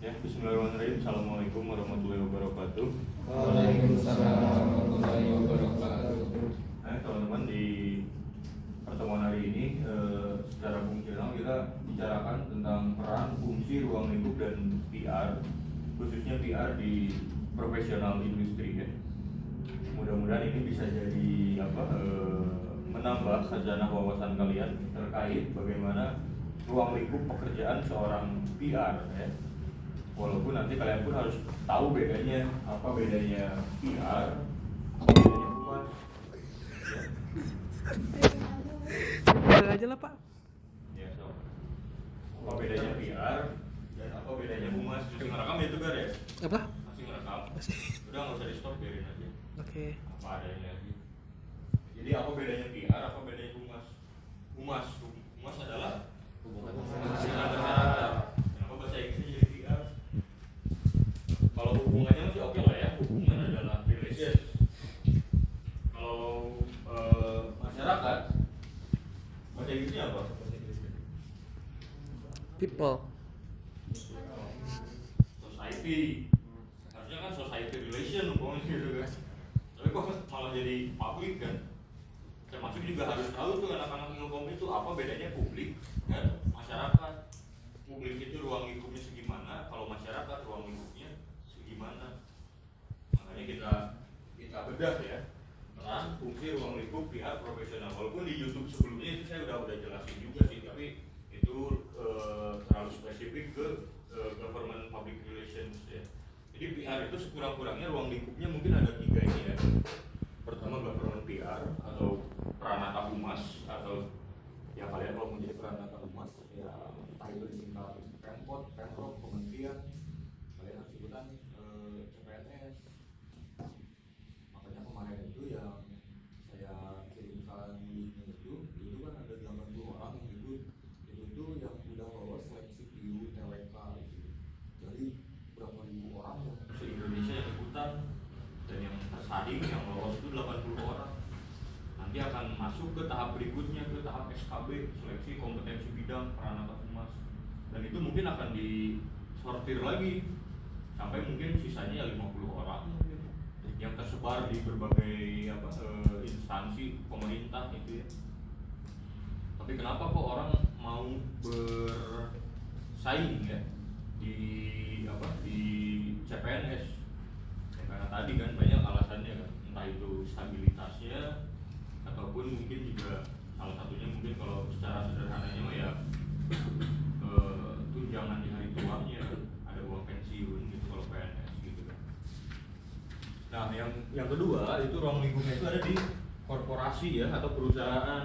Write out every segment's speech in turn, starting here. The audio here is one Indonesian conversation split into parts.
Ya, bismillahirrahmanirrahim. Assalamualaikum warahmatullahi wabarakatuh. Waalaikumsalam warahmatullahi wabarakatuh. Nah, teman-teman, di pertemuan hari ini secara fungsional kita bicarakan tentang peran, fungsi, ruang lingkup dan PR, khususnya PR di profesional industri ya. Mudah-mudahan ini bisa jadi menambah khazanah wawasan kalian terkait bagaimana ruang lingkup pekerjaan seorang PR ya. Walaupun nanti kalian pun harus tahu bedanya, apa bedanya PR, bedanya humas ya. Boleh aja lah Pak. Ya, so. Apa bedanya PR dan apa bedanya humas? Masih ngerekam ya tuh, Gar ya? Apa? Masih ngerekam? Masih. Udah nggak usah di stop, biarin aja. Oke. Apa adanya lagi. Jadi apa bedanya PR, apa bedanya humas? Humas adalah hubungan masyarakat. Kenapa bahasa Inggrisnya jadi PR? Kalau hubungannya masih oke lah ya, hubungan adalah relations. Kalau masyarakat, bahasa Inggrisnya apa? People. Society. Harusnya kan society relation pokoknya gitu kan. Tapi kok malah jadi public kan? Termasuk juga harus tahu tuh anak-anak ilkom itu apa bedanya publik dan masyarakat. Publik itu ruang lingkupnya segimana, kalau masyarakat ruang lingkupnya segimana. Makanya kita bedah ya, peran, fungsi, ruang lingkup pihak profesional. Walaupun di YouTube sebelumnya itu saya udah jelasin juga sih, tapi itu terlalu spesifik ke government public relations ya. Jadi PR itu sekurang-kurangnya ruang lingkupnya mungkin ada 3 ini ya. Pertama government PR atau peranata humas, atau ya kalian kalau menjadi peranata humas ya entah itu di tingkat Pemkot, Pemprov, kementerian, kalian harus ikutan CPNS. Makanya kemarin itu yang saya kirimkan linknya itu kan ada 80 orang yang ikut. Itu yang udah lolos seleksi PIU TWK gitu. Jadi berapa ribu orang yang se-Indonesia yang ikutan, dan yang tersaring yang lolos itu 80 orang. Nanti akan masuk ke tahap berikutnya, ke tahap SKB, seleksi kompetensi bidang peranata humas. Dan itu mungkin akan disortir lagi sampai mungkin sisanya 50 orang mungkin, yang tersebar di berbagai instansi pemerintah itu ya. Tapi kenapa kok orang mau bersaing ya di CPNS? Ya, karena tadi kan banyak alasannya kan, entah itu stabilitasnya ataupun mungkin juga salah satunya mungkin kalau secara sederhananya mah ya tunjangan di hari tuanya, ada uang pensiun gitu kalau PNS gitu kan. Nah yang kedua itu ruang lingkupnya itu ada di korporasi ya atau perusahaan.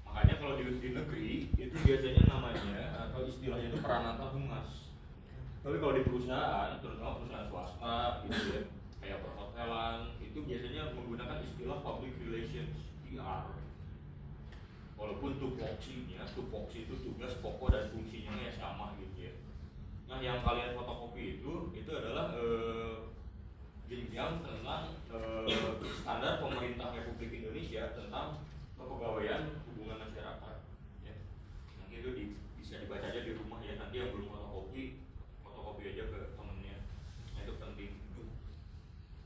Makanya kalau di negeri itu biasanya namanya atau istilahnya itu peranata humas. Tapi kalau di perusahaan, terutama perusahaan swasta gitu ya, kayak perhotelan, itu biasanya menggunakan istilah public relations PR. Walaupun tupoksi itu tugas pokok dan fungsinya ya sama gitu ya. Nah yang kalian fotokopi itu adalah jenjang tentang standar pemerintah Republik Indonesia tentang kepegawaian hubungan masyarakat ya. Nah itu bisa dibaca aja di rumah ya, nanti yang belum fotokopi aja ke temennya. Nah itu penting.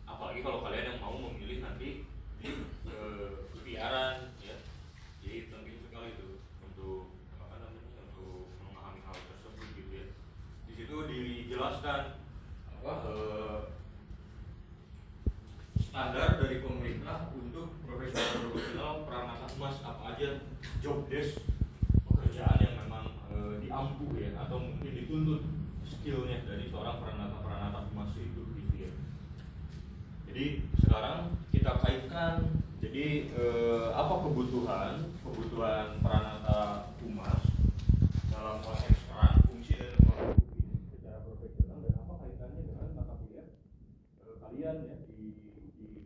Apalagi kalau kalian yang mau memilih nanti di PR-an ya. Jadi penting sekali itu untuk untuk memahami hal tersebut gitu ya. Di situ dijelaskan standar dari pemerintah untuk profesional peranata humas apa aja, job desk pekerjaan yang memang diampu ya atau mungkin dituntut skillnya dari seorang peranata humas itu gitu ya. Jadi sekarang kita kaitkan, jadi apa kebutuhan peranata humas dalam konteks peran, fungsi dan ruang lingkup ini secara profesional, dan apa kaitannya dengan mata kuliah kalian ya di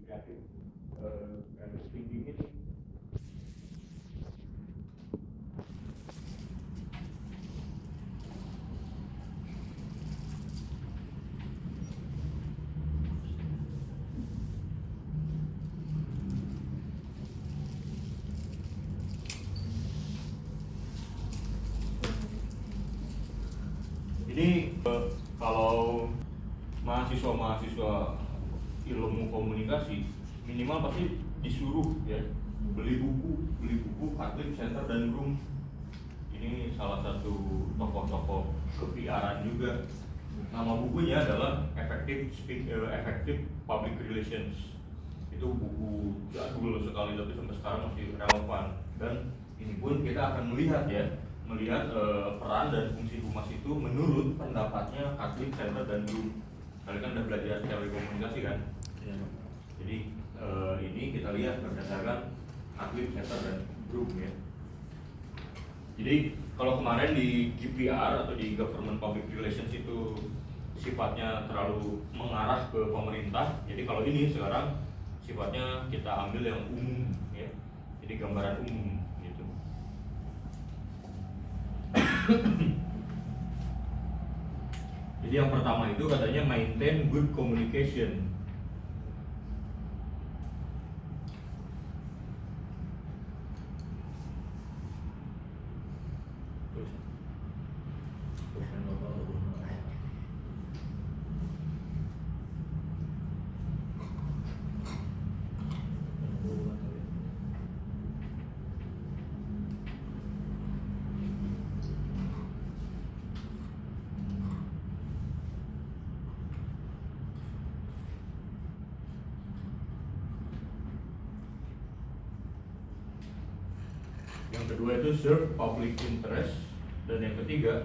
kreatif thinking ini. kalau mahasiswa ilmu komunikasi minimal pasti disuruh ya beli buku Katlik, Center dan Groom. Ini salah satu tokoh-tokoh ke-PR-an juga. Nama bukunya adalah Effective Public Relations. Itu buku jadul sekali tapi sampai sekarang masih relevan. Dan ini pun kita akan melihat peran dan fungsi humas itu menurut pendapatnya Katlik, Center dan Groom. Kalian kan udah belajar teori komunikasi kan? Ya. Jadi ini kita lihat berdasarkan Katlik, Center dan Groom ya. Jadi kalau kemarin di GPR atau di Government Public Relations itu sifatnya terlalu mengarah ke pemerintah. Jadi kalau ini sekarang sifatnya kita ambil yang umum ya. Jadi gambaran umum gitu. Jadi yang pertama itu katanya maintain good communication. Yang kedua itu serve public interest, dan yang ketiga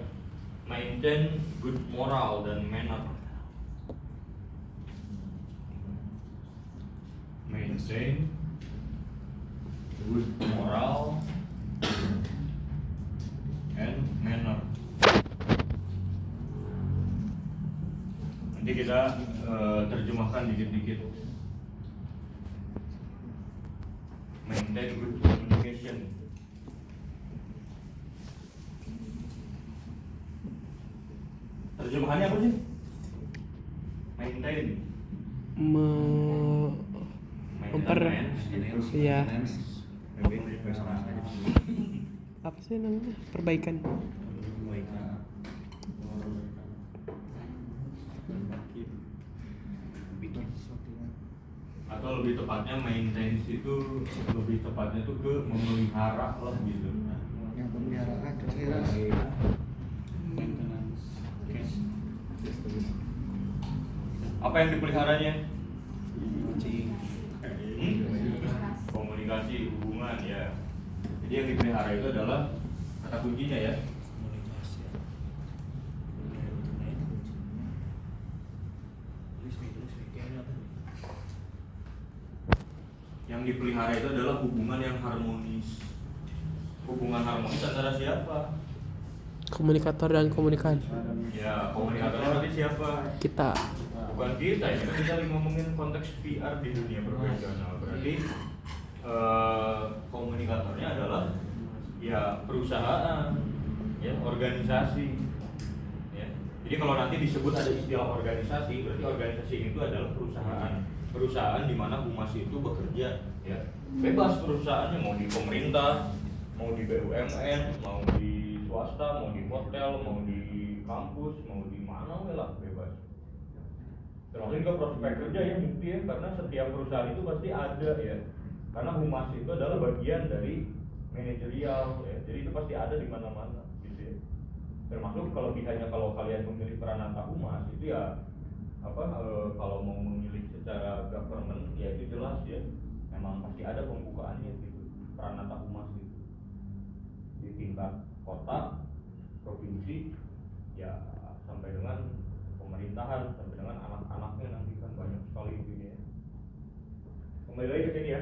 maintain good moral dan manner. Maintain good moral and manner. Nanti kita terjemahkan dikit-dikit. Maintain good communication. Terjemahannya apa sih? Maintain. Iya. Apa sih namanya? Perbaikan. Atau lebih tepatnya maintain itu lebih tepatnya tuh ke memelihara lah gitu. Yang pemeliharaan kira-kira apa yang dipeliharanya? Komunikasi, hubungan ya. Jadi yang dipelihara itu adalah kata kuncinya ya. Yang dipelihara itu adalah hubungan yang harmonis. Hubungan harmonis antara siapa? Komunikator dan komunikan. Ya, komunikatornya berarti siapa? Kita. Bukan kita, ini kan kita lagi ngomongin konteks PR di dunia profesional. Berarti komunikatornya adalah ya perusahaan, ya organisasi. Ya. Jadi kalau nanti disebut ada istilah organisasi, berarti organisasi itu adalah perusahaan. Perusahaan di mana humas itu bekerja, ya. Bebas perusahaannya, mau di pemerintah, mau di BUMN, mau di swasta, mau di hotel, mau di kampus, mau di mana lah, bebas. Termasuk juga prospek kerja ya mungkin, karena setiap perusahaan itu pasti ada ya. Karena humas itu adalah bagian dari manajerial ya. Jadi itu pasti ada di mana-mana gitu ya. Termasuk kalau kalian memilih peranata humas itu ya kalau mau memilih secara government ya itu jelas ya. Memang pasti ada pembukaannya gitu. Peranata humas itu di tingkat kota, provinsi ya sampai dengan pemerintahan, sampai dengan anak-anaknya nanti kan banyak sekali ini ya. Kembali lagi ke sini ya.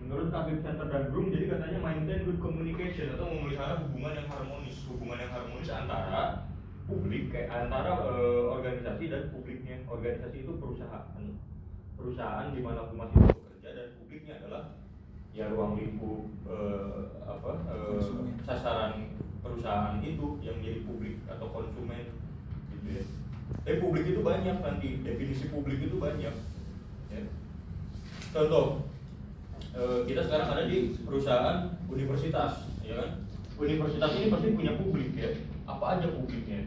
Menurut Katlik, Center dan Groom, jadi katanya maintain good communication atau memelihara hubungan yang harmonis. Hubungan yang harmonis antara publik, antara organisasi dan publiknya. Organisasi itu perusahaan di mana humas itu bekerja, dan publiknya adalah ya ruang lingkup sasaran perusahaan itu yang menjadi publik atau konsumen gitu ya. Publik itu banyak, nanti definisi publik itu banyak ya. Contoh, kita sekarang ada di perusahaan universitas ya kan. Universitas ini pasti punya publik ya. Apa aja publiknya?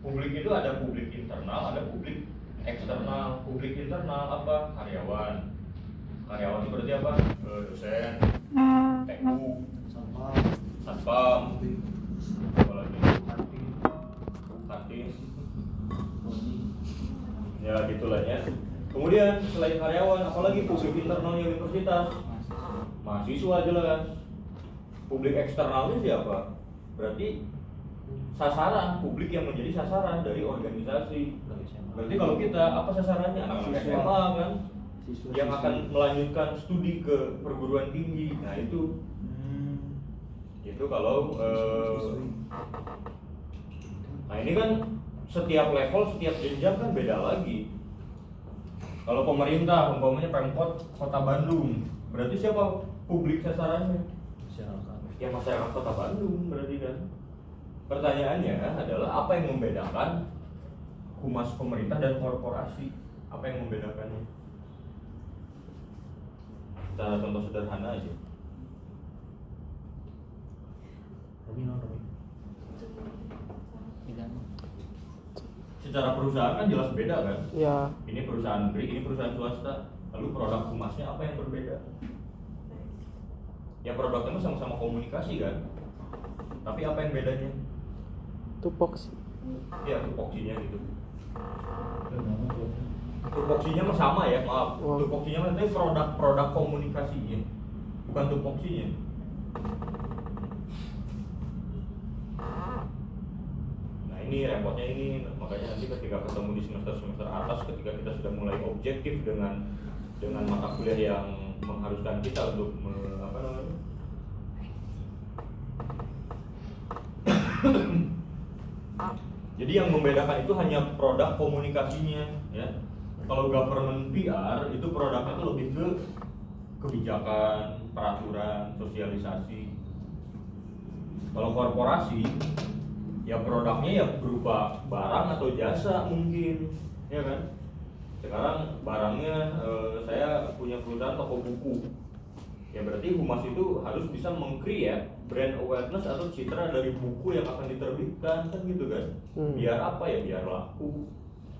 Publik itu ada publik internal, ada publik eksternal. Publik internal apa? Karyawan. Karyawan itu berarti apa? Dosen, TU, satpam, apalagi kantin. Ya gitulah ya. Kemudian selain karyawan, apalagi publik internalnya universitas, mahasiswa jelas. Publik eksternalnya siapa? Berarti sasaran publik yang menjadi sasaran dari organisasi. Berarti kalau kita apa sasarannya? Anak-anak SMA kan, yang akan melanjutkan studi ke perguruan tinggi. Nah itu kalau nah ini kan setiap level, setiap jenjang kan beda lagi. Kalau pemerintah, umpamanya Pemkot Kota Bandung, berarti siapa publik sasarannya? Ya masyarakat Kota Bandung berarti kan. Pertanyaannya adalah apa yang membedakan humas pemerintah dan korporasi? Apa yang membedakannya? Secara contoh sederhana aja. Secara perusahaan kan jelas beda kan? Ya. Ini perusahaan negeri, ini perusahaan swasta. Lalu produk humasnya apa yang berbeda? Ya produknya sama-sama komunikasi kan? Tapi apa yang bedanya? Tupoksi. Ya tupoksinya gitu. Tupoksinya mah sama ya, maaf. Oh. Tupoksinya mah itu produk komunikasinya, bukan tupoksinya. Nah ini repotnya ini, makanya nanti ketika ketemu di semester atas, ketika kita sudah mulai objektif dengan mata kuliah yang mengharuskan kita untuk jadi yang membedakan itu hanya produk komunikasinya ya. Kalau government PR itu produknya itu lebih ke kebijakan, peraturan, sosialisasi. Kalau korporasi ya produknya ya berupa barang atau jasa mungkin, ya kan? Sekarang barangnya saya punya perusahaan toko buku. Ya berarti humas itu harus bisa meng-create brand awareness atau citra dari buku yang akan diterbitkan kan gitu kan. Biar apa ya? Biar laku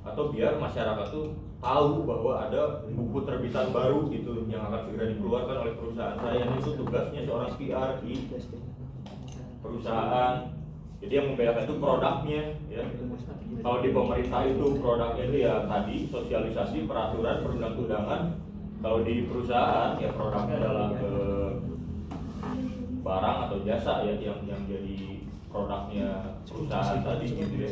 atau biar masyarakat tuh tahu bahwa ada buku terbitan baru gitu yang akan segera dikeluarkan oleh perusahaan saya. Itu tugasnya seorang PR di perusahaan. Jadi yang membedakan itu produknya ya. Kalau di pemerintah itu produknya itu ya tadi sosialisasi, peraturan, perundang-undangan. Kalau di perusahaan ya produknya adalah barang atau jasa ya yang jadi produknya perusahaan tadi gitu ya.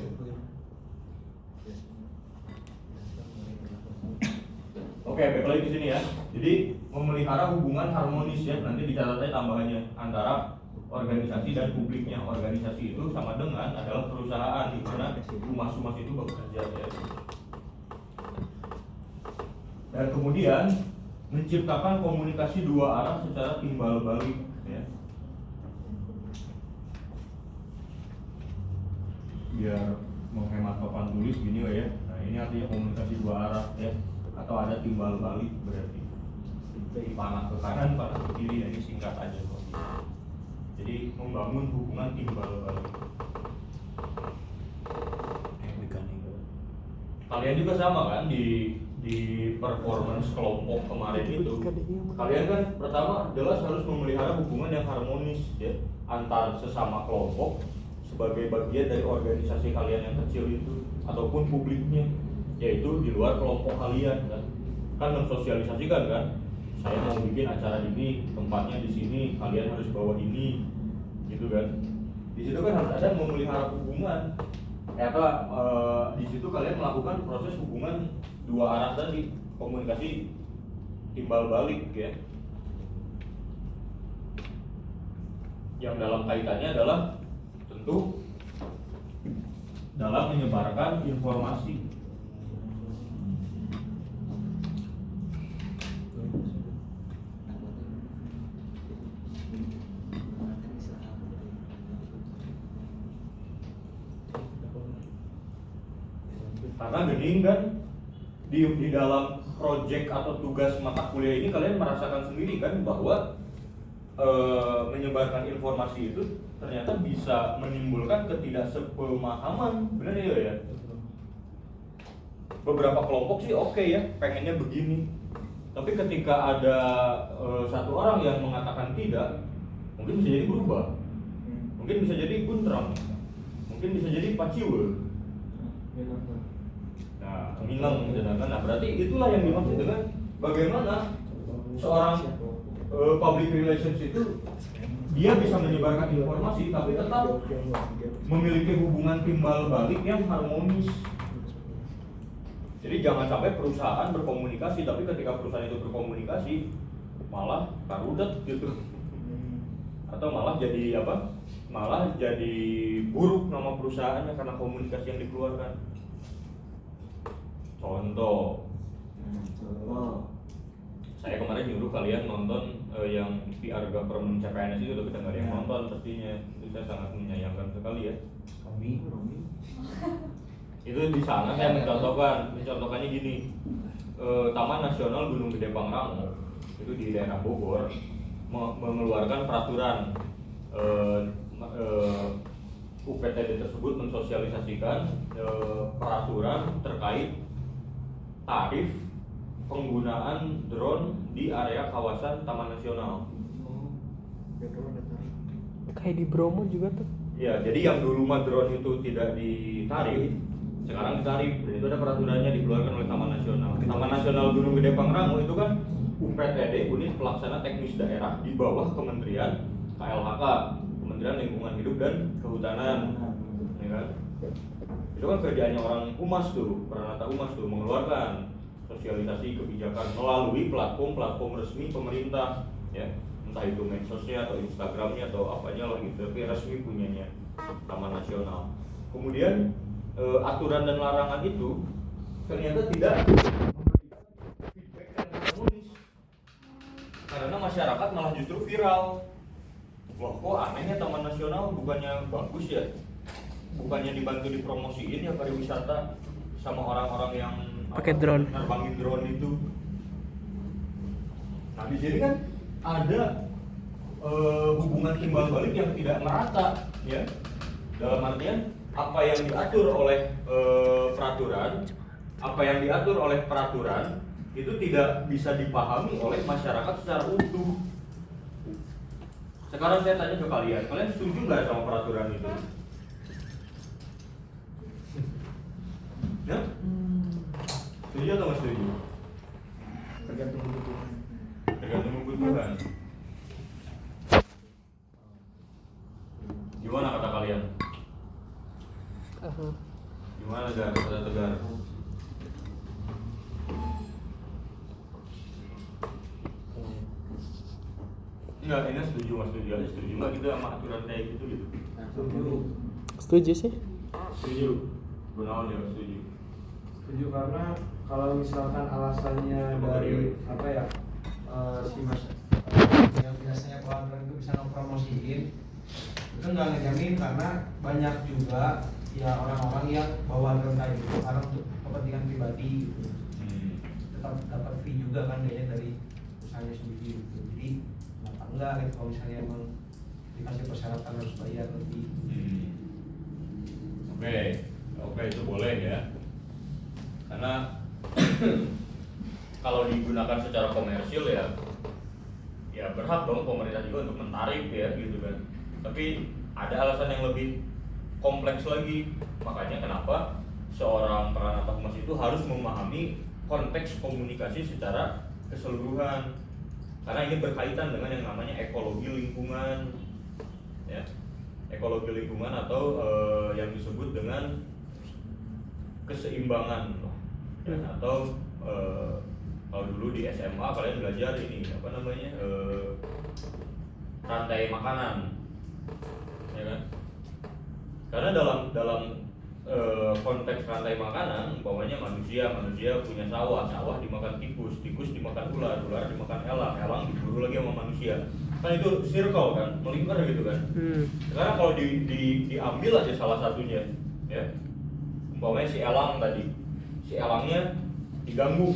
Oke, balik lagi ke sini ya. Jadi memelihara hubungan harmonis ya, nanti dicatatnya tambahannya antara organisasi dan publiknya. Organisasi itu sama dengan adalah perusahaan di mana humas-humas itu bekerja ya. Dan kemudian menciptakan komunikasi dua arah secara timbal balik ya. Biar menghemat papan tulis gini ya. Nah, ini artinya komunikasi dua arah ya. Atau ada timbal balik berarti panah ke kanan, panah ke kiri. Ini singkat aja kok. Jadi membangun hubungan timbal balik. Kalian juga sama kan di performance kelompok kemarin itu. Kalian kan pertama jelas harus memelihara hubungan yang harmonis ya antar sesama kelompok sebagai bagian dari organisasi kalian yang kecil itu ataupun publiknya, yaitu di luar kelompok kalian kan mensosialisasikan kan, saya mau bikin acara ini, tempatnya di sini, kalian harus bawa ini, gitu kan. Di situ kan harus ada memelihara hubungan. Di situ kalian melakukan proses hubungan dua arah tadi, komunikasi timbal balik ya. Yang dalam kaitannya adalah tentu dalam menyebarkan informasi. Karena gening kan di dalam project atau tugas mata kuliah ini kalian merasakan sendiri kan bahwa menyebarkan informasi itu ternyata bisa menimbulkan ketidaksepemahaman, benar ya? Beberapa kelompok sih oke ya, pengennya begini, tapi ketika ada satu orang yang mengatakan tidak, mungkin bisa jadi berubah, mungkin bisa jadi buntrang, mungkin bisa jadi paciwe. Nah, minang sedangkan, nah berarti itulah yang dimaksud dengan bagaimana seorang public relations itu dia bisa menyebarkan informasi tapi tetap memiliki hubungan timbal balik yang harmonis. Jadi jangan sampai perusahaan berkomunikasi tapi ketika perusahaan itu berkomunikasi malah karudet gitu, atau malah jadi apa? Malah jadi buruk nama perusahaannya karena komunikasi yang dikeluarkan. Contoh, saya kemarin nyuruh kalian nonton yang PR Government CPNS itu, tapi nggak ada yang nonton pastinya. Itu saya sangat menyayangkan sekali ya. Romi. Itu di sana saya mencontohkannya gini. Taman Nasional Gunung Gede Pangrango itu di daerah Bogor mengeluarkan peraturan. UPTD tersebut mensosialisasikan peraturan terkait tarif penggunaan drone di area kawasan Taman Nasional. Kayak di Bromo juga tuh. Ya, jadi yang dulu mah drone itu tidak ditarif, sekarang ditarif. Dan itu ada peraturannya dikeluarkan oleh Taman Nasional. Taman Nasional Gunung Gede Pangrango itu kan UPTD, Unit Pelaksana Teknis Daerah, di bawah Kementerian KLHK, Kementerian Lingkungan Hidup dan Kehutanan, ya kan? Itu kan kerjaannya orang humas tuh, Pranata Humas tuh, mengeluarkan sosialisasi kebijakan melalui platform resmi pemerintah, ya, entah itu medsosnya atau Instagramnya atau apanya lah gitu, tapi resmi punyanya Taman Nasional. Kemudian aturan dan larangan itu ternyata tidak memberikan feedback yang harmonis, karena masyarakat malah justru viral. Wah, kok anehnya Taman Nasional bukannya bagus ya? Bukannya dibantu dipromosiin ya pariwisata sama orang-orang yang pakai drone, nerbangin drone itu. Nah di sini kan ada hubungan timbal balik yang tidak merata, ya. Dalam artian apa yang diatur oleh peraturan itu tidak bisa dipahami oleh masyarakat secara utuh. Sekarang saya tanya ke kalian setuju nggak sama peraturan itu? Ya? Setuju atau nggak setuju? Tergantung kebutuhan. Tergantung kebutuhan. Gimana kata kalian? Gimana kata Tegar? Enggak, ini setuju nggak gitu sama aturan kayak gitu? Setuju sih. Setuju. Gunawan ya setuju. Setuju karena kalau misalkan alasannya dari apa ya si mas yang biasanya pelanggan itu bisa ngepromosiin itu nggak ngejamin, karena banyak juga ya orang-orang yang bawa drone kayak gitu karena untuk kepentingan pribadi gitu. Tetap dapat fee juga kan kayaknya dari usahanya sendiri gitu. Jadi kenapa enggak gitu kalau misalnya emang dikasih persyaratan harus bayar lebih. Oke, itu boleh ya. Karena kalau digunakan secara komersil ya berhak dong pemerintah juga untuk menarik ya gitu kan. Tapi ada alasan yang lebih kompleks lagi. Makanya kenapa seorang Pranata Humas itu harus memahami konteks komunikasi secara keseluruhan. Karena ini berkaitan dengan yang namanya ekologi lingkungan, ya. Ekologi lingkungan atau yang disebut dengan keseimbangan, ya. Atau kalau dulu di SMA kalian belajar ini apa namanya rantai makanan, ya kan? Karena dalam konteks rantai makanan, umpamanya manusia punya sawah dimakan tikus dimakan ular dimakan elang diburu lagi sama manusia. Kan itu circle kan, melingkar gitu kan. Sekarang kalau diambil aja salah satunya, ya. Umpamanya si elangnya diganggu.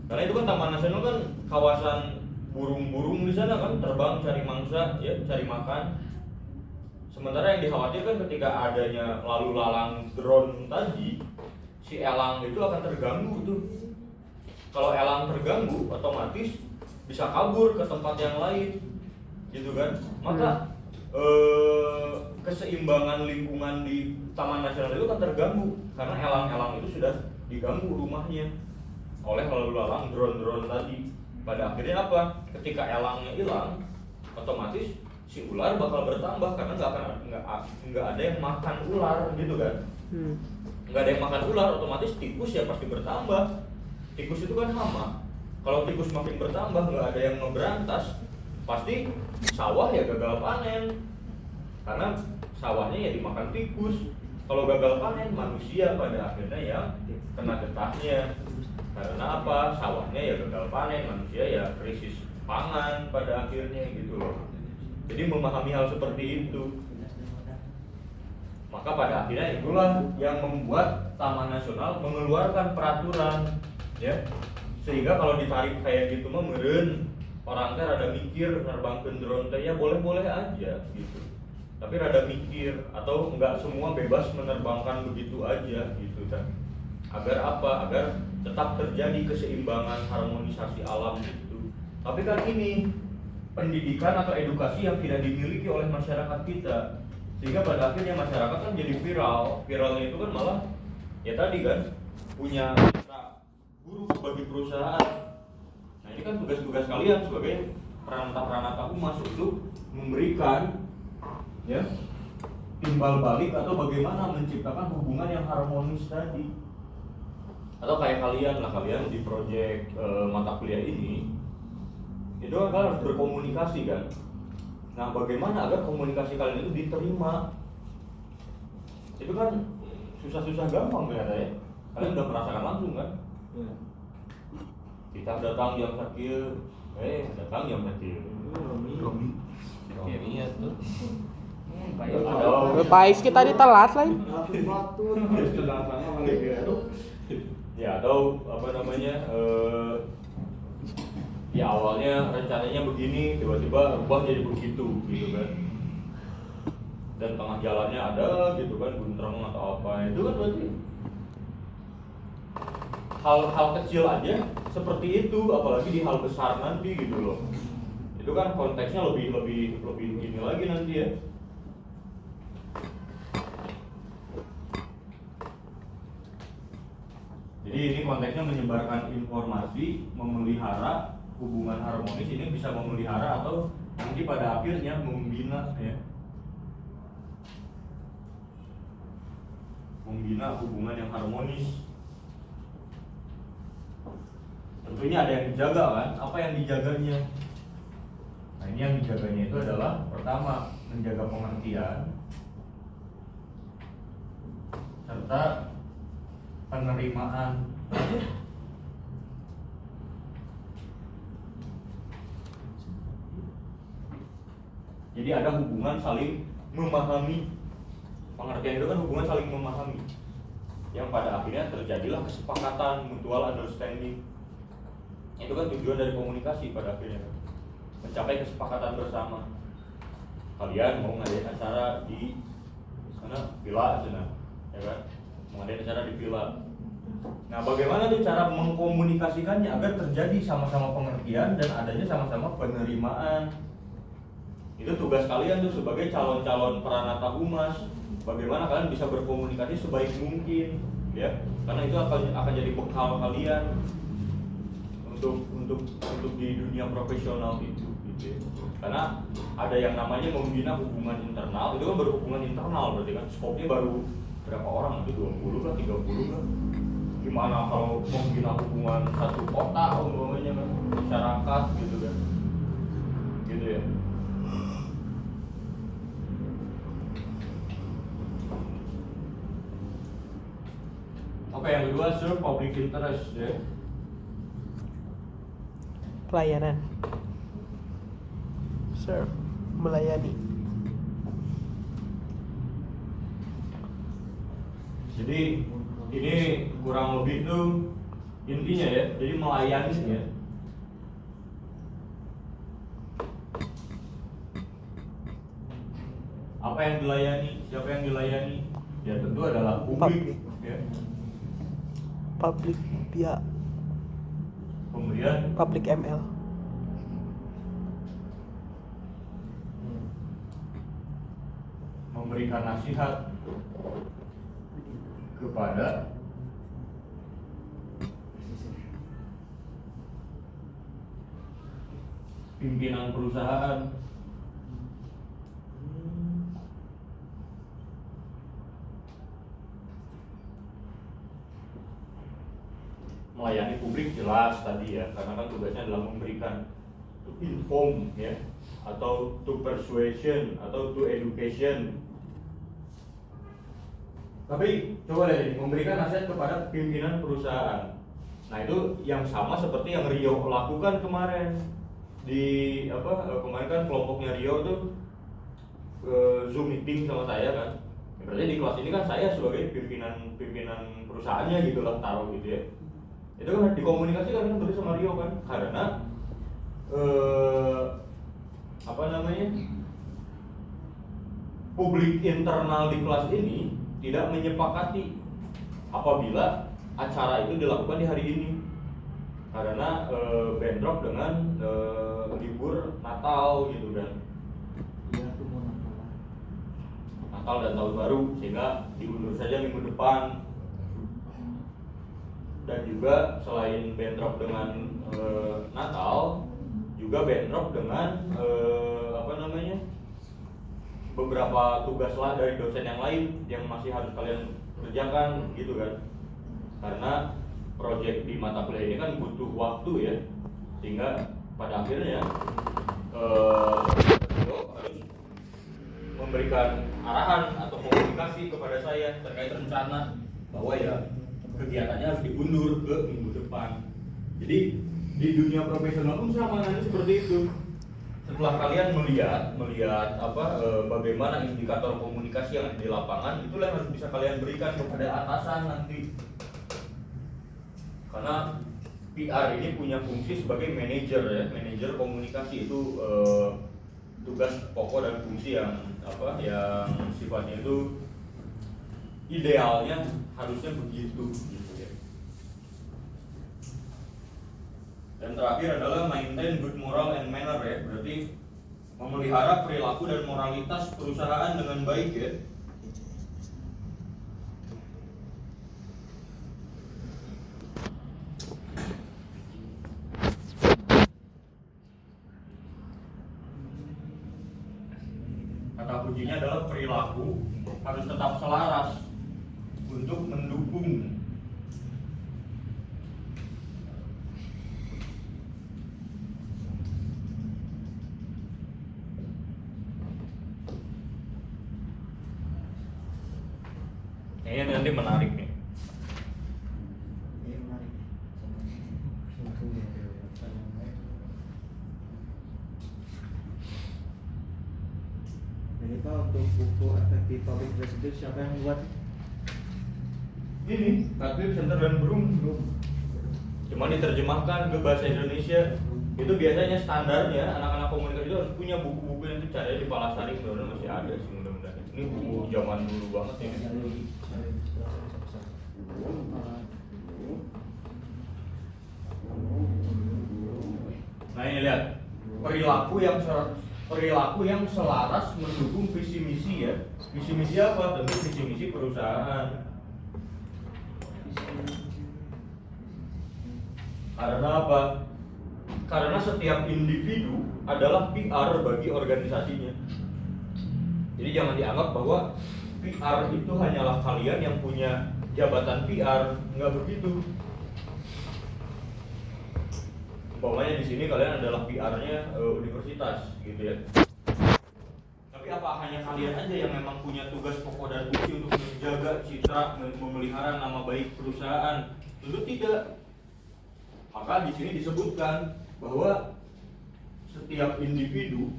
Karena itu kan Taman Nasional kan kawasan burung-burung di sana kan terbang cari mangsa, ya, cari makan. Sementara yang dikhawatirkan ketika adanya lalu lalang drone tadi, si elang itu akan terganggu tuh. Kalau elang terganggu, otomatis bisa kabur ke tempat yang lain, gitu kan? Maka keseimbangan lingkungan di Taman Nasional itu akan terganggu karena elang-elang itu sudah diganggu rumahnya oleh lalu lalang drone-drone tadi. Pada akhirnya apa? Ketika elangnya hilang, otomatis si ular bakal bertambah karena nggak ada yang makan ular, gitu kan? Nggak ada yang makan ular, otomatis tikus ya pasti bertambah. Tikus itu kan hama. Kalau tikus makin bertambah, nggak ada yang ngeberantas, pasti sawah ya gagal panen. Karena sawahnya ya dimakan tikus. Kalau gagal panen, manusia pada akhirnya yang kena getahnya. Karena apa? Sawahnya ya gagal panen, manusia ya krisis pangan pada akhirnya, gitu loh. Jadi memahami hal seperti itu, maka pada akhirnya itulah yang membuat Taman Nasional mengeluarkan peraturan, ya. Sehingga kalau ditarik kayak gitu mah meureun orang teh rada mikir nerbangkeun drone teh ya boleh-boleh aja gitu. Tapi rada mikir, atau enggak semua bebas menerbangkan begitu aja gitu kan. Agar apa? Agar tetap terjadi keseimbangan, harmonisasi alam gitu. Tapi kan ini pendidikan atau edukasi yang tidak dimiliki oleh masyarakat kita, sehingga pada akhirnya masyarakat kan jadi viralnya itu kan malah ya tadi kan punya citra buruk bagi perusahaan. Nah ini kan tugas-tugas kalian sebagai peranata humas untuk memberikan, ya, timbal balik atau bagaimana menciptakan hubungan yang harmonis tadi. Atau kayak kalian di proyek mata kuliah ini, itu kan kalian harus berkomunikasi kan. Nah bagaimana agar komunikasi kalian itu diterima? Itu kan susah-susah gampang kelihatannya. Kalian udah merasakan langsung kan? Kita datang jam sakit, datang jam sakit. Iya tuh. Pais kita tadi telat lain. Ya atau apa namanya? Ya awalnya rencananya begini, tiba-tiba rubah jadi begitu, gitu kan. Dan tengah jalannya ada gitu kan buntreng atau apa, itu kan berarti hal-hal kecil aja seperti itu, apalagi di hal besar nanti gitu loh. Itu kan konteksnya lebih ini lagi nanti ya. Jadi ini konteksnya menyebarkan informasi, memelihara hubungan harmonis, ini bisa memelihara atau nanti pada akhirnya membina, ya. Membina hubungan yang harmonis. Tentunya ada yang dijaga kan? Apa yang dijaganya? Nah ini yang dijaganya itu adalah pertama menjaga pengertian serta penerimaan. Jadi ada hubungan saling memahami. Pengertian itu kan hubungan saling memahami, yang pada akhirnya terjadilah kesepakatan, mutual understanding. Itu kan tujuan dari komunikasi pada akhirnya, mencapai kesepakatan bersama. Kalian mau ngadain acara di sana, villa sana, ya kan? Mau ngadain acara di villa. Nah, bagaimana tuh cara mengkomunikasikannya agar terjadi sama-sama pengertian dan adanya sama-sama penerimaan? Itu tugas kalian tuh sebagai calon-calon peranata humas. Bagaimana kalian bisa berkomunikasi sebaik mungkin, ya? Karena itu akan jadi bekal kalian untuk di dunia profesional itu, gitu. Karena ada yang namanya membina hubungan internal, itu kan berhubungan internal berarti kan skopnya baru berapa orang, itu 20 kan, 30 kan. Gimana kalau membina hubungan satu kota umpamanya kan, masyarakat gitu kan, gitu ya. Oke, yang kedua serve public interest, ya. Pelayanan. Serve, melayani. Jadi ini kurang lebih tuh intinya ya, jadi melayani ya. yang dilayani? Siapa yang dilayani? Ya tentu adalah publik. Ya. Public pihak. Kemudian Public ML. memberikan nasihat kepada pimpinan perusahaan. Melayani publik jelas tadi ya, karena kan tugasnya adalah memberikan to inform ya, atau to persuasion atau to education. Tapi coba deh memberikan nasihat kepada pimpinan perusahaan. Nah itu yang sama seperti yang Rio lakukan kemarin di kemarin kan kelompoknya Rio tuh Zoom meeting sama saya kan. Ya, berarti di kelas ini kan saya sebagai pimpinan perusahaannya gitu lah, taruh gitu ya. Itu kan dikomunikasikan kan berarti sama Rio kan, karena publik internal di kelas ini tidak menyepakati apabila acara itu dilakukan di hari ini karena bentrok dengan libur Natal gitu kan. Iya, aku mau Natal. Natal dan Tahun Baru, sehingga diundur saja minggu depan. Dan juga selain bentrok dengan Natal, juga bentrok dengan beberapa tugas lah dari dosen yang lain yang masih harus kalian kerjakan gitu kan. Karena proyek di mata kuliah ini kan butuh waktu ya, sehingga pada akhirnya harus memberikan arahan atau komunikasi kepada saya terkait rencana bahwa ya kegiatannya harus diundur ke minggu depan. Jadi di dunia profesional pun sama nanti seperti itu. Setelah kalian melihat bagaimana indikator komunikasi yang ada di lapangan, itulah yang harus bisa kalian berikan kepada atasan nanti. Karena PR ini punya fungsi sebagai manajer ya, manajer komunikasi itu tugas pokok dan fungsi yang sifatnya itu idealnya harusnya begitu gitu ya. Dan terakhir adalah maintain good moral and manner ya, berarti memelihara perilaku dan moralitas perusahaan dengan baik ya. Kata kuncinya adalah perilaku harus tetap selaras untuk mendukung ini nanti menarik nih. Iya, menarik. Ini Pak, untuk buku efektif public residence siapa yang buat? Ini Katwib Center dan Brum cuma diterjemahkan ke bahasa Indonesia. Itu biasanya standarnya anak-anak komunikasi itu harus punya buku-buku yang itu caranya di Palasari, mudah-mudahan masih ada sih mudah-mudahan. Ini buku zaman dulu banget ini. Nah ini lihat perilaku yang selaras mendukung visi misi ya. Visi misi apa? Tentu visi misi perusahaan. Karena apa? Karena setiap individu adalah PR bagi organisasinya. Jadi jangan dianggap bahwa PR itu hanyalah kalian yang punya jabatan PR, nggak begitu. Umpamanya di sini kalian adalah PR-nya universitas, gitu ya. Tapi apa hanya kalian aja yang memang punya tugas pokok dan fungsi untuk menjaga citra, memelihara nama baik perusahaan? Tentu tidak. Maka di sini disebutkan bahwa setiap individu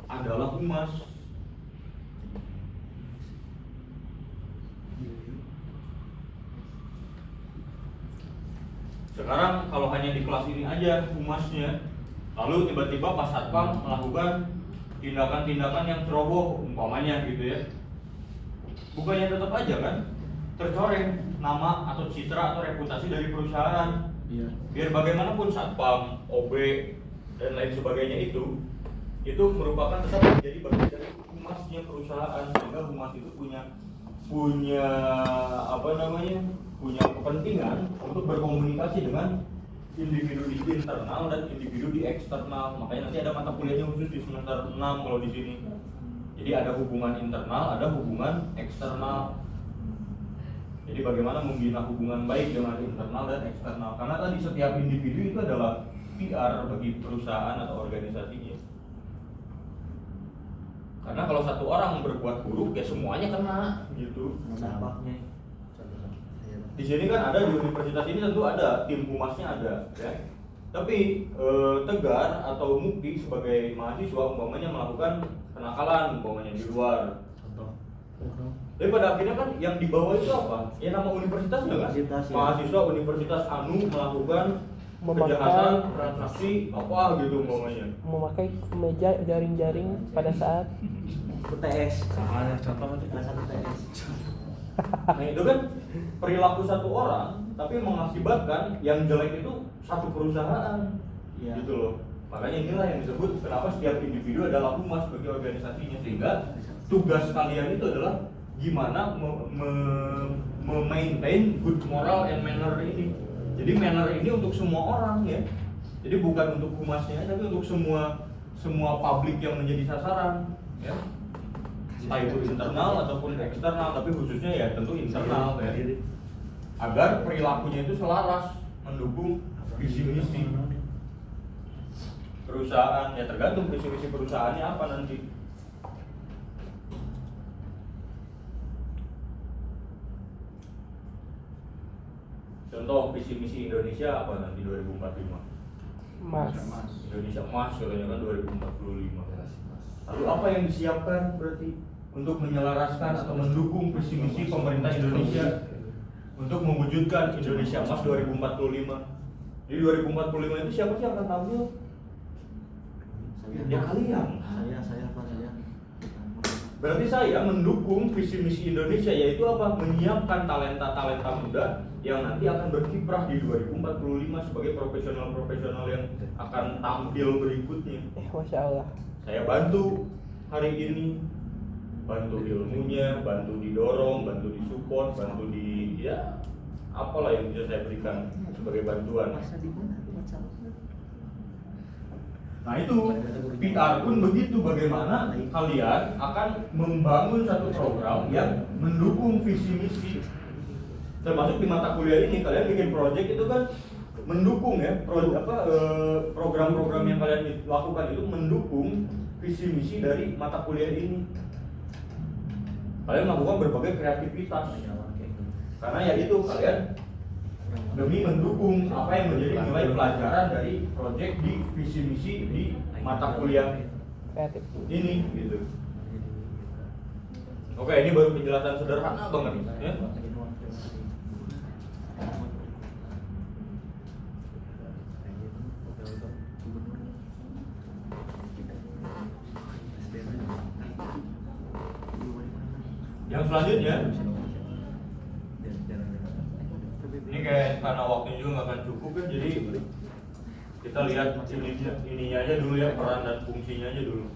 adalah humas. Sekarang sekarang kalau hanya di kelas ini aja humasnya, lalu tiba-tiba pas satpam melakukan tindakan-tindakan yang ceroboh umpamanya gitu ya, bukannya tetap aja kan tercoreng nama atau citra atau reputasi dari perusahaan. Iya. Biar bagaimanapun satpam, OB dan lain sebagainya itu merupakan tetap menjadi bagian dari humasnya perusahaan, sehingga humas itu punya apa namanya, punya kepentingan untuk berkomunikasi dengan individu di internal dan individu di eksternal. Makanya nanti ada mata kuliahnya khusus di semester 6 kalau di sini. Jadi ada hubungan internal, ada hubungan eksternal. Jadi bagaimana membina hubungan baik dengan internal dan eksternal. Karena tadi setiap individu itu adalah PR bagi perusahaan atau organisasinya. Karena kalau satu orang berbuat buruk ya semuanya kena gitu. Dampaknya. Di sini kan ada, di universitas ini tentu ada tim humasnya ada, ya. Tapi Tegar atau Mukti sebagai mahasiswa umpamanya melakukan kenakalan umpamanya di luar. Contoh. Tapi pada akhirnya kan yang dibawa itu apa? Ya nama universitasnya kan? Universitas, ya. Mahasiswa Universitas Anu melakukan Memakai- kejahatan transaksi apa gitu umpamanya. Memakai kemeja jaring-jaring pada saat UTS. Soalnya contoh itu Kelas UTS. Nah itu kan perilaku satu orang, tapi mengakibatkan yang jelek itu satu perusahaan, Iya. gitu loh. Makanya inilah yang disebut kenapa setiap individu adalah humas bagi organisasinya, sehingga tugas kalian itu adalah gimana memaintain good moral and manner ini. Jadi manner ini untuk semua orang ya. Jadi bukan untuk humasnya, tapi untuk semua publik yang menjadi sasaran, ya. Entah itu internal ataupun eksternal, tapi khususnya ya tentu internal ya. Agar perilakunya itu selaras mendukung visi misi perusahaan, ya tergantung visi misi perusahaannya apa nanti. Contoh visi misi Indonesia apa nanti 2045? Mas. Indonesia emas katanya kan 2045. Lalu apa yang disiapkan berarti untuk menyelaraskan atau mendukung visi misi pemerintah Indonesia untuk mewujudkan Indonesia emas 2045? Di 2045 itu siapa sih yang akan tampil? Ya kalian. Saya Pak, saya. Berarti saya mendukung visi misi Indonesia, yaitu apa? Menyiapkan talenta-talenta muda yang nanti akan berkiprah di 2045 sebagai profesional-profesional yang akan tampil berikutnya. Masya Allah. Saya bantu hari ini, bantu ilmunya, bantu didorong, bantu disupport, bantu di ya apalah yang bisa saya berikan sebagai bantuan. Masa di mana? WhatsApp. Nah itu PR pun begitu, bagaimana kalian akan membangun satu program yang mendukung visi misi. Termasuk di mata kuliah ini kalian bikin project itu kan mendukung ya program-program yang kalian lakukan itu mendukung visi misi dari mata kuliah ini. Kalian melakukan berbagai kreativitas karena ya itu kalian demi mendukung apa yang menjadi nilai pelajaran dari project di visi misi di mata kuliah Kreatif. ini gitu. Oke, ini baru penjelasan sederhana banget ya. Yang selanjutnya ini kayak karena waktunya juga nggak akan cukup kan, jadi kita lihat ininya aja dulu ya, peran dan fungsinya aja dulu.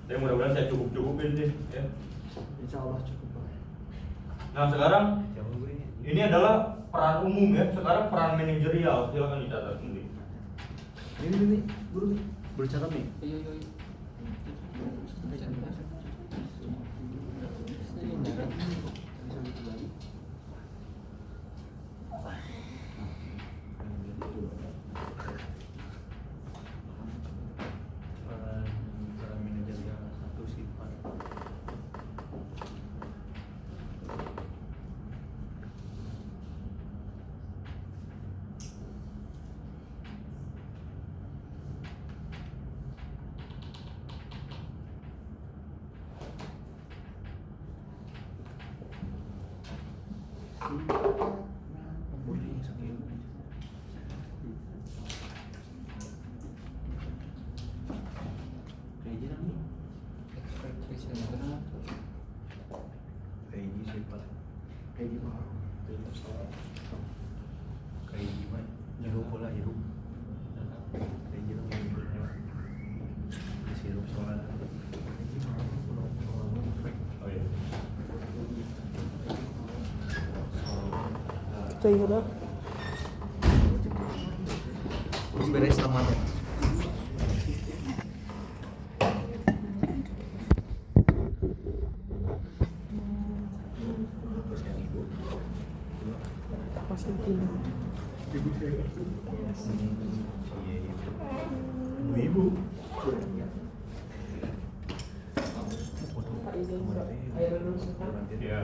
Tapi mudah-mudahan saya cukup-cukupin sih ya. Insya Allah cukup Pak. Nah sekarang ini adalah peran umum ya. Sekarang peran manajerial, silakan dicatat sendiri. Ini guru nih. Bercatat nih. peran manajerial satu sifat Kayak gimana? Kayak gimana? Hirup pula hirup. Kayak hirup hirup soalnya. Oh iya. Kita hirup. Terus beres namanya. Masih gini. Ibu. Air dulu sebentar. Iya.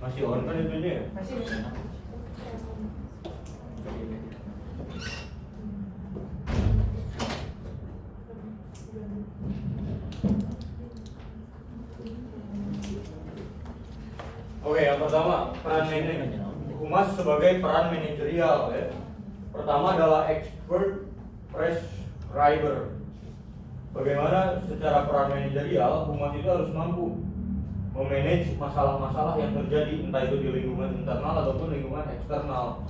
Masih on kan itunya ya? Masih. Oke, yang pertama peran humas sebagai peran manajerial ya. Pertama adalah expert prescriber. Bagaimana secara peran manajerial humas itu harus mampu memanage masalah-masalah yang terjadi entah itu di lingkungan internal ataupun lingkungan eksternal,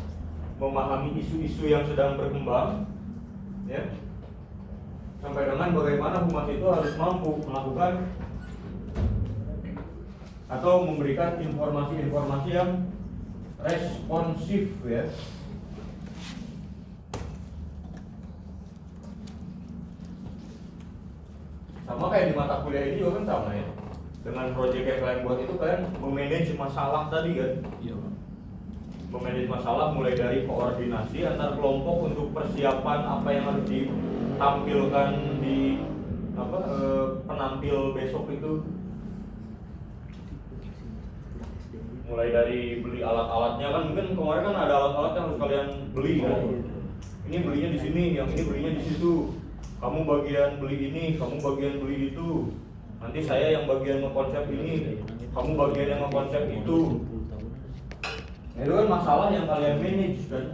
memahami isu-isu yang sedang berkembang, ya. Sampai dengan bagaimana humas itu harus mampu melakukan atau memberikan informasi-informasi yang responsif ya. Sama kayak di mata kuliah ini juga kan sama ya. Dengan proyek yang kalian buat itu kalian memanage masalah tadi kan. Iya, Pak. Memanage masalah mulai dari koordinasi antar kelompok untuk persiapan apa yang harus ditampilkan di penampil besok itu. Mulai dari beli alat-alatnya kan, mungkin kemarin kan ada alat-alat yang harus kalian beli kan. Ini belinya di sini, yang ini belinya di situ. Kamu bagian beli ini, kamu bagian beli itu. Nanti saya yang bagian ngekonsep ini, kamu bagian yang ngekonsep itu. Nah, itu kan masalah yang kalian manage kan.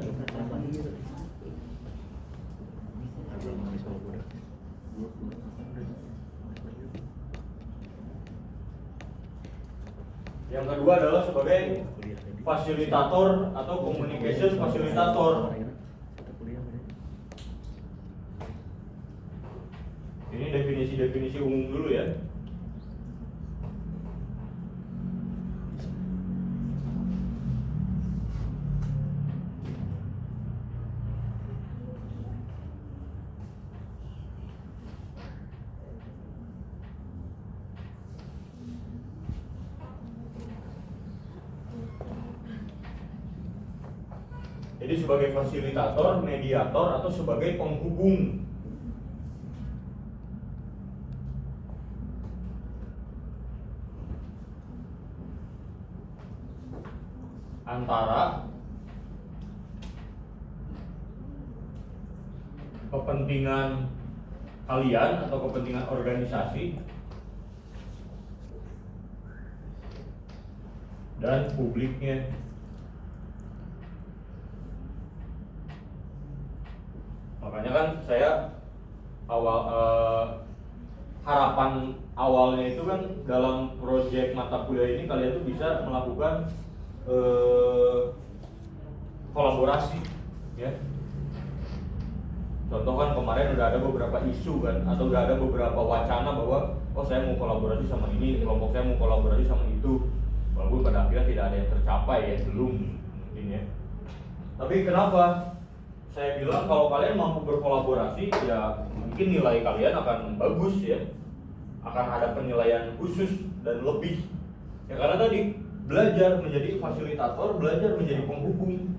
Yang kedua adalah sebagai fasilitator atau communication fasilitator. Ini definisi-definisi umum dulu ya. Jadi sebagai fasilitator, mediator, atau sebagai penghubung antara kepentingan kalian atau kepentingan organisasi dan publiknya. Makanya kan saya harapan awalnya itu kan dalam proyek mata kuliah ini kalian tuh bisa melakukan kolaborasi ya. Contoh kan kemarin udah ada beberapa isu kan, atau udah ada beberapa wacana bahwa oh saya mau kolaborasi sama ini, kelompok saya mau kolaborasi sama itu, walaupun pada akhirnya tidak ada yang tercapai ya, belum mungkin ya. Tapi kenapa saya bilang kalau kalian mampu berkolaborasi ya mungkin nilai kalian akan bagus ya, akan ada penilaian khusus dan lebih ya, karena tadi belajar menjadi fasilitator, belajar menjadi penghubung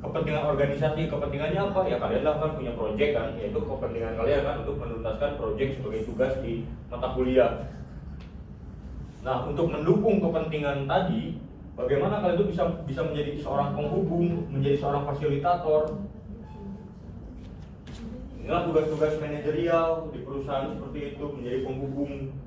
kepentingan organisasi. Kepentingannya apa ya, kalian lah kan punya proyek kan, yaitu kepentingan kalian kan untuk menuntaskan proyek sebagai tugas di mata kuliah. Nah, untuk mendukung kepentingan tadi, bagaimana kalian itu bisa menjadi seorang penghubung, menjadi seorang fasilitator. Inilah tugas-tugas manajerial di perusahaan seperti itu, menjadi penghubung.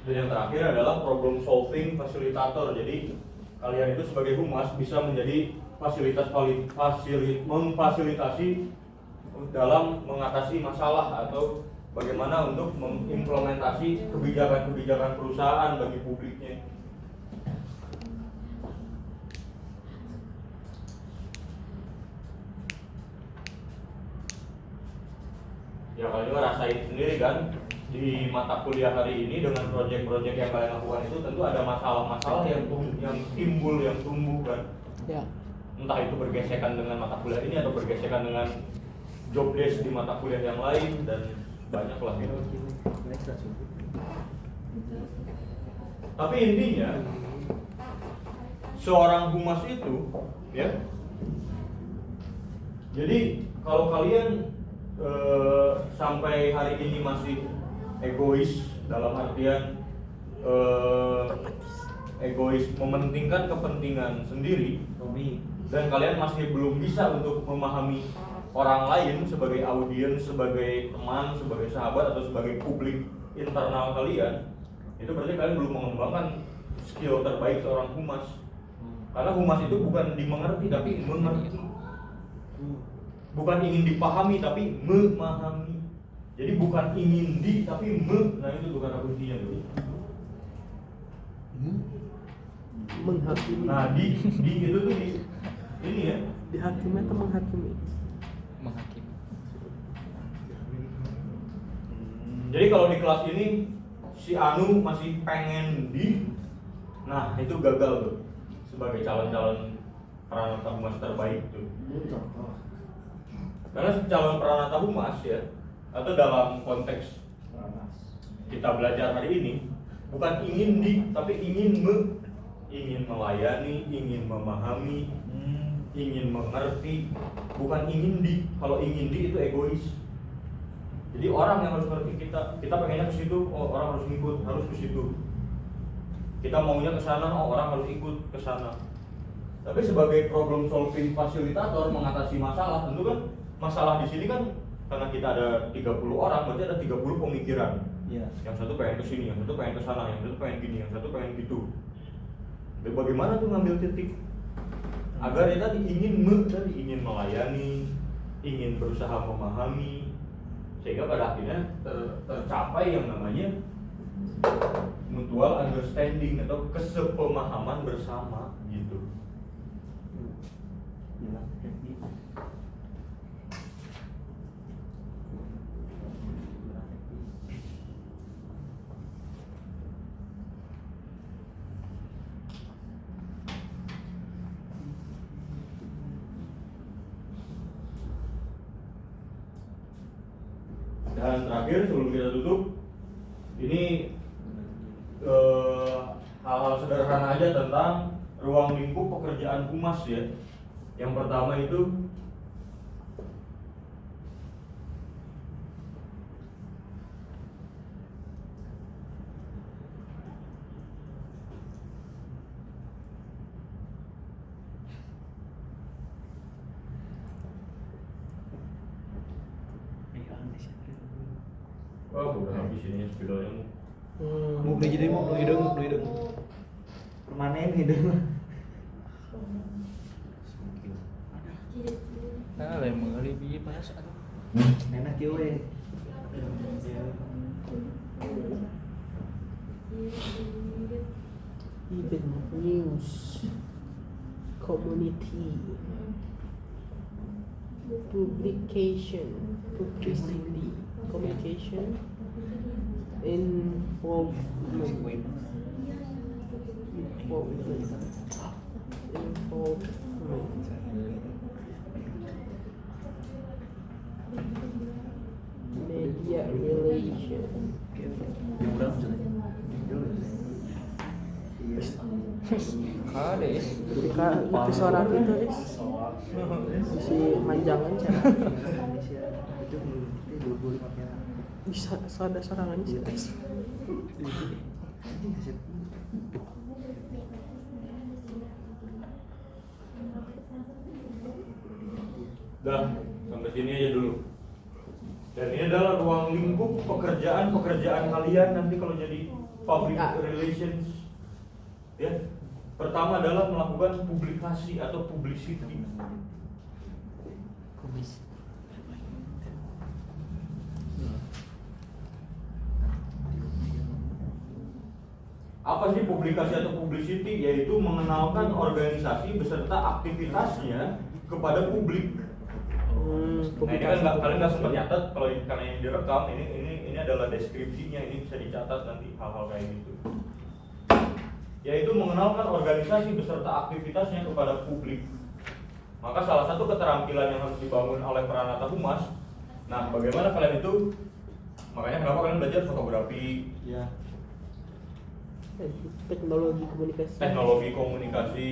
Dan yang terakhir adalah problem solving fasilitator. Jadi kalian itu sebagai humas bisa menjadi memfasilitasi dalam mengatasi masalah atau bagaimana untuk mengimplementasi kebijakan-kebijakan perusahaan bagi publiknya. Ya kalian juga rasain sendiri kan di mata kuliah hari ini dengan proyek-proyek yang kalian lakukan itu tentu ada masalah-masalah yang timbul, yang tumbuh kan. Ya. Entah itu bergesekan dengan mata kuliah ini atau bergesekan dengan job desk di mata kuliah yang lain dan banyak lah gitu. Tapi intinya seorang humas itu ya. Jadi kalau kalian sampai hari ini masih egois dalam artian egois mementingkan kepentingan sendiri dan kalian masih belum bisa untuk memahami orang lain sebagai audiens, sebagai teman, sebagai sahabat atau sebagai publik internal kalian, itu berarti kalian belum mengembangkan skill terbaik seorang humas. Karena humas itu bukan dimengerti tapi mengerti. Bukan ingin dipahami tapi memahami. Jadi bukan ingin tapi nah itu tuh kata kuncinya dulu. Menghakimi. Nah di itu tuh di ini ya. Dihakimi atau menghakimi? Menghakimi. Jadi kalau di kelas ini si Anu masih pengen nah itu gagal tuh sebagai calon-calon peranata humas terbaik tuh. Karena calon peranata humas ya, atau dalam konteks kita belajar hari ini bukan ingin tapi ingin melayani, ingin memahami, ingin mengerti, bukan ingin Kalau ingin itu egois. Jadi orang yang harus ngerti kita pengennya ke situ, oh orang harus ikut, harus ke situ. Kita maunya ke sana, oh orang harus ikut ke sana. Tapi sebagai problem solving fasilitator mengatasi masalah, tentu kan masalah di sini kan karena kita ada 30 orang, berarti ada 30 pemikiran. Iya. Yang satu pengen ke sini, yang satu pengen ke sana, yang satu pengen gini, yang satu pengen gitu. Dan bagaimana tuh ngambil titik agar dia tadi ingin melayani, ingin berusaha memahami, sehingga pada akhirnya tercapai yang namanya mutual understanding atau kesepemahaman bersama gitu. Iya. Dan terakhir sebelum kita tutup, ini hal-hal sederhana aja tentang ruang lingkup pekerjaan humas ya. Yang pertama itu udah habis ini spidolnya. Mau beli jadi mau hidung. Permanen hidung. Nah, lain mengali biji pas aduh. Enak ya we. Even news, community, publication, publicity, communication, involvement, media relation. Yang berapa sudah? Kades. Ketika itu sorak itu si manjangan cara Indonesia itu dulu pakai bisa ada sorangan sih guys. Udah sampai sini aja dulu. Dan ini adalah ruang lingkup pekerjaan kalian nanti kalau jadi public relations. Ya. Pertama adalah melakukan publikasi atau publicity. Apa sih publikasi atau publicity? Yaitu mengenalkan organisasi beserta aktivitasnya kepada publik. Nah ini kan kalian nggak sempat nyatet, kalau karena ini direkam, ini adalah deskripsinya, ini bisa dicatat nanti hal-hal kayak gitu. Yaitu mengenalkan organisasi beserta aktivitasnya kepada publik. Maka salah satu keterampilan yang harus dibangun oleh Pranata Humas. Nah, bagaimana kalian itu? Makanya kenapa kalian belajar fotografi? Ya. Teknologi komunikasi. Komunikasi,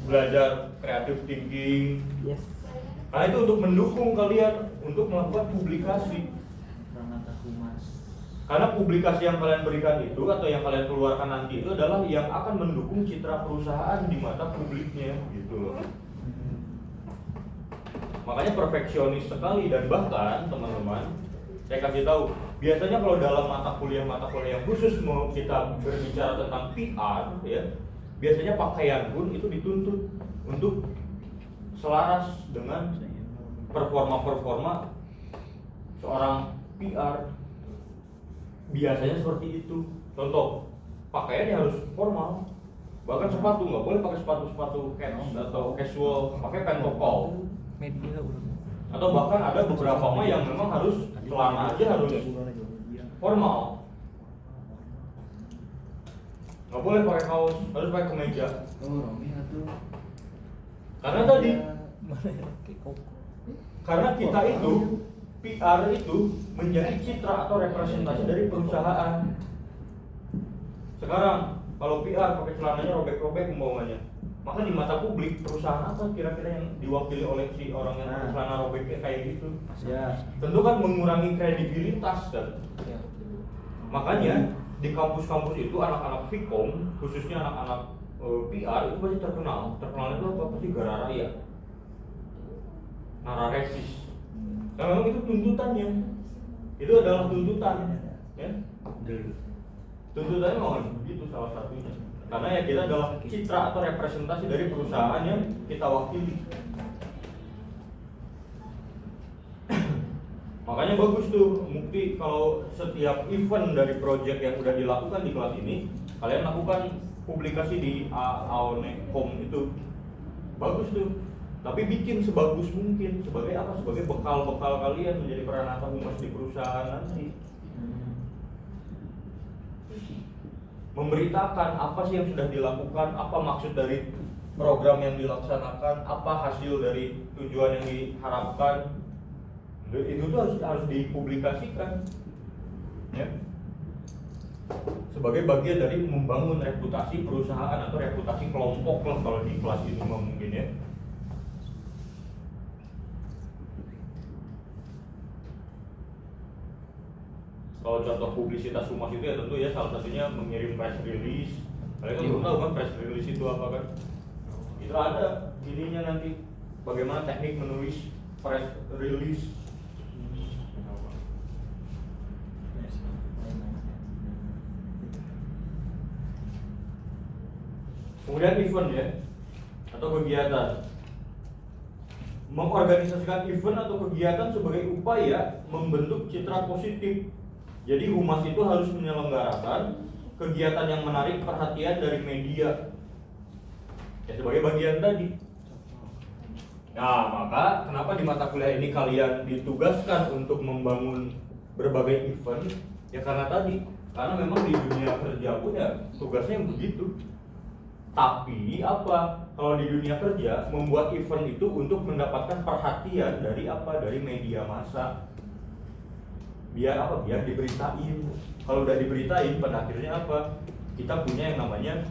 belajar creative thinking. Yes. Karena itu untuk mendukung kalian untuk melakukan publikasi. Pranata Humas. Karena publikasi yang kalian berikan itu atau yang kalian keluarkan nanti itu adalah yang akan mendukung citra perusahaan di mata publiknya, gitu loh. Makanya perfeksionis sekali, dan bahkan teman-teman, saya kasih tahu, biasanya kalau dalam mata kuliah yang khusus mau kita berbicara tentang PR, ya, biasanya pakaian pun itu dituntut untuk selaras dengan performa seorang PR. Biasanya seperti itu. Contoh, pakaiannya harus formal. Bahkan sepatu nggak boleh pakai sepatu cats atau casual, pakai pentopol. Media udah. Atau bahkan ada beberapa mah yang memang harus celana aja harus formal. Nggak boleh pakai kaos, harus pakai kemeja. Oh, Romi atau Karena tadi, karena kita itu PR itu menjadi citra atau representasi dari perusahaan. Sekarang kalau PR pakai celananya robek-robek umpamanya, maka di mata publik perusahaan apa kira-kira yang diwakili oleh si orang yang pakai celana robek kayak gitu? ya. Tentu kan mengurangi kredibilitas kan. Makanya di kampus-kampus itu anak-anak Vkom, khususnya anak-anak PR itu pasti terkenal. Terkenal itu apa? Pasti gara raya, nararesis. Karena memang itu tuntutannya. Itu adalah tuntutan, ya. Tuntutannya memang begitu salah satunya. Karena ya kita adalah citra atau representasi dari perusahaan yang kita wakili. Makanya bagus tuh, Mukti, kalau setiap event dari project yang udah dilakukan di kelas ini, kalian lakukan publikasi di AONECOM itu. Bagus tuh. Tapi bikin sebagus mungkin sebagai apa? Sebagai bekal-bekal kalian menjadi Pranata Humas di perusahaan nanti. Memberitakan apa sih yang sudah dilakukan, apa maksud dari program yang dilaksanakan, apa hasil dari tujuan yang diharapkan. Itu tuh harus dipublikasikan, ya. Sebagai bagian dari membangun reputasi perusahaan atau reputasi kelompok lah kalau di kelas ini mungkin, ya. Kalau contoh publisitas humas itu ya tentu ya salah satunya mengirim press release. Kalian kan belum tahu kan press release itu apa kan? Itu ada ininya nanti bagaimana teknik menulis press release. Kemudian event ya atau kegiatan. Mengorganisasikan event atau kegiatan sebagai upaya membentuk citra positif. Jadi humas itu harus menyelenggarakan kegiatan yang menarik perhatian dari media. Ya sebagai bagian tadi. Nah, maka kenapa di mata kuliah ini kalian ditugaskan untuk membangun berbagai event? Ya karena tadi, karena memang di dunia kerja pun ya tugasnya begitu. Tapi apa? Kalau di dunia kerja membuat event itu untuk mendapatkan perhatian dari apa? Dari media massa. Biar apa? Biar diberitain. Kalau udah diberitain, pada akhirnya apa? Kita punya yang namanya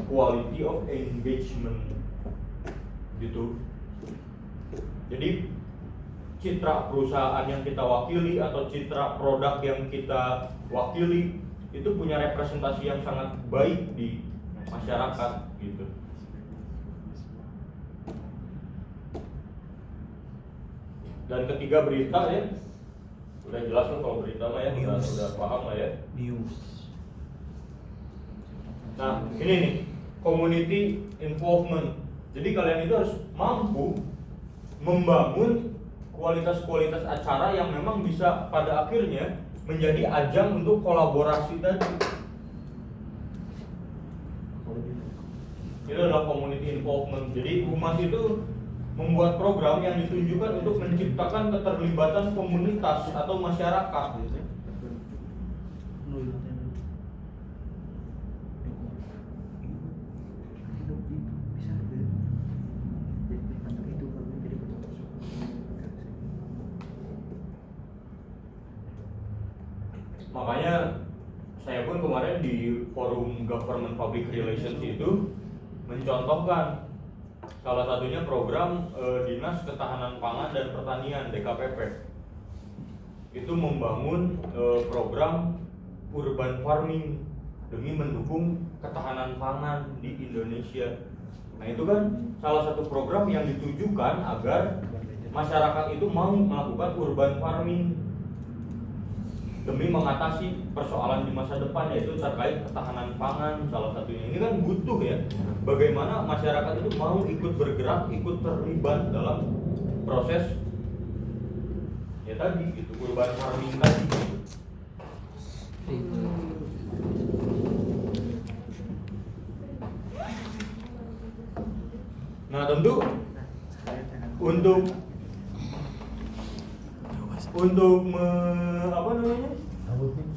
quality of engagement, gitu. Jadi citra perusahaan yang kita wakili atau citra produk yang kita wakili itu punya representasi yang sangat baik di masyarakat, gitu. Dan ketiga berita ya. Udah jelas kan kalau berita mah ya, udah paham lah ya. News. Nah, ini nih, community involvement. Jadi kalian itu harus mampu membangun kualitas-kualitas acara yang memang bisa pada akhirnya menjadi ajang untuk kolaborasi tadi. Itu adalah community involvement. Jadi Humas itu membuat program yang ditunjukkan untuk menciptakan keterlibatan komunitas atau masyarakat. Makanya saya pun kemarin di forum Government Public Relations itu mencontohkan salah satunya program Dinas Ketahanan Pangan dan Pertanian DKPP. Itu membangun program urban farming demi mendukung ketahanan pangan di Indonesia. Nah, itu kan salah satu program yang ditujukan agar masyarakat itu mau melakukan urban farming demi mengatasi persoalan di masa depan, yaitu terkait ketahanan pangan salah satunya. Ini kan butuh ya, bagaimana masyarakat itu mau ikut bergerak, ikut terlibat dalam proses ya tadi gitu, urban farming tadi gitu. Nah, tentu apa namanya?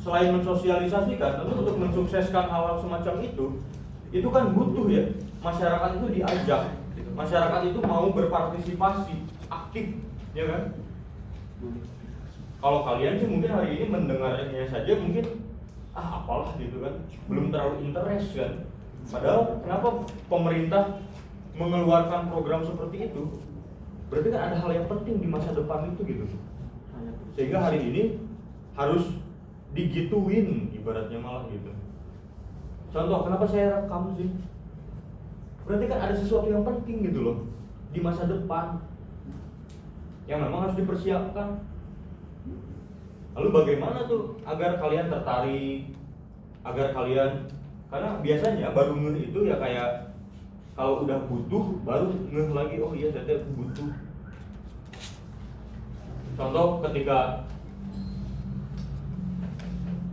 Selain mensosialisasikan, tentu untuk mensukseskan hal-hal semacam itu kan butuh ya, masyarakat itu diajak, masyarakat itu mau berpartisipasi aktif, ya kan? Kalau kalian sih mungkin hari ini mendengarnya saja mungkin apalah gitu kan, belum terlalu interest kan. Padahal kenapa pemerintah mengeluarkan program seperti itu? Berarti kan ada hal yang penting di masa depan itu gitu. Sehingga hari ini harus digituin ibaratnya malah gitu. Contoh, kenapa saya rekam sih? Berarti kan ada sesuatu yang penting gitu loh di masa depan yang memang harus dipersiapkan. Lalu bagaimana tuh agar kalian tertarik, agar kalian, karena biasanya baru ngeh itu ya kayak kalau udah butuh baru ngeh lagi, oh iya ternyata aku butuh. Contoh ketika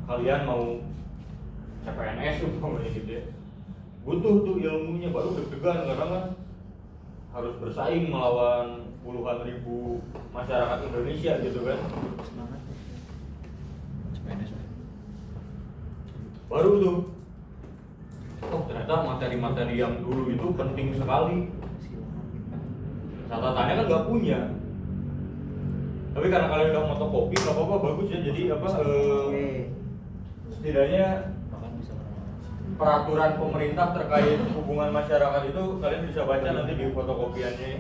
kalian mau CPNS umpamanya gitu ya, butuh tuh ilmunya, baru deg-degan karena kan harus bersaing melawan puluhan ribu masyarakat Indonesia gitu kan. Baru tuh, oh ternyata materi-materi yang dulu itu penting sekali. Catatannya kan nggak punya. Tapi karena kalian udah fotokopi, nggak apa-apa, bagus ya. Jadi apa? Setidaknya peraturan pemerintah terkait hubungan masyarakat itu kalian bisa baca nanti di fotokopiannya.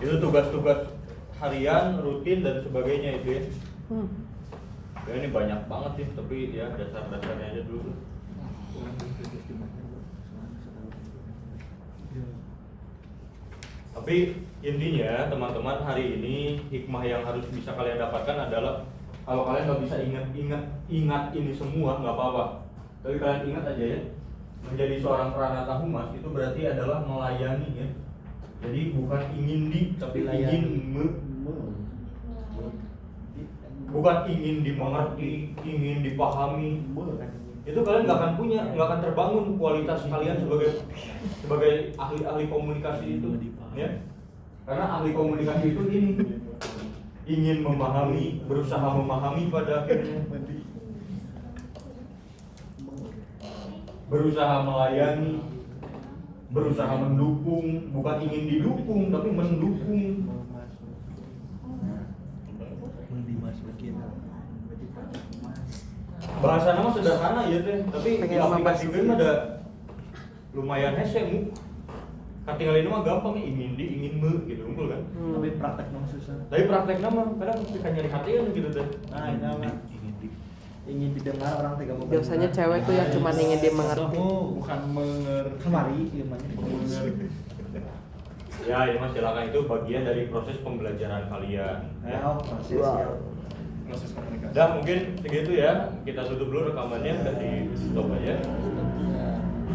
Itu tugas-tugas harian, rutin dan sebagainya itu ya. Ya ini banyak banget sih, tapi ya dasar-dasarnya aja dulu. Tapi intinya teman-teman, hari ini hikmah yang harus bisa kalian dapatkan adalah kalau kalian nggak bisa ingat ini semua nggak apa-apa, tapi kalian ingat aja ya, menjadi seorang Pranata Humas itu berarti adalah melayani ya. Jadi bukan ingin tapi ingin bukan ingin dimengerti, ingin dipahami. Itu kalian nggak akan punya, nggak akan terbangun kualitas kalian sebagai ahli komunikasi itu, ya. Karena ahli komunikasi itu ini ingin memahami, berusaha memahami pada akhirnya, berusaha melayani, berusaha mendukung, bukan ingin didukung tapi mendukung. Bahasa nama sederhana ya teh, tapi di aplikasi game ada lumayan hese mu. Katingalin mah gampang ya, ingin gitu unggul kan. Tapi praktek nama susah. Tapi praktek nama kadang kita nyari hati gitu teh. Nah, ini nama ingin didengar orang tega mau. Biasanya cewek tuh yang cuma ingin dimengerti. Bukan mengerti. Kemari ilmunya mengerti. Ya, ya mas, silakan, itu bagian dari proses pembelajaran kalian. Ya. Oh, proses Wow. ya. Proses komunikasi. Udah mungkin segitu ya, kita tutup dulu rekamannya, udah di stop aja.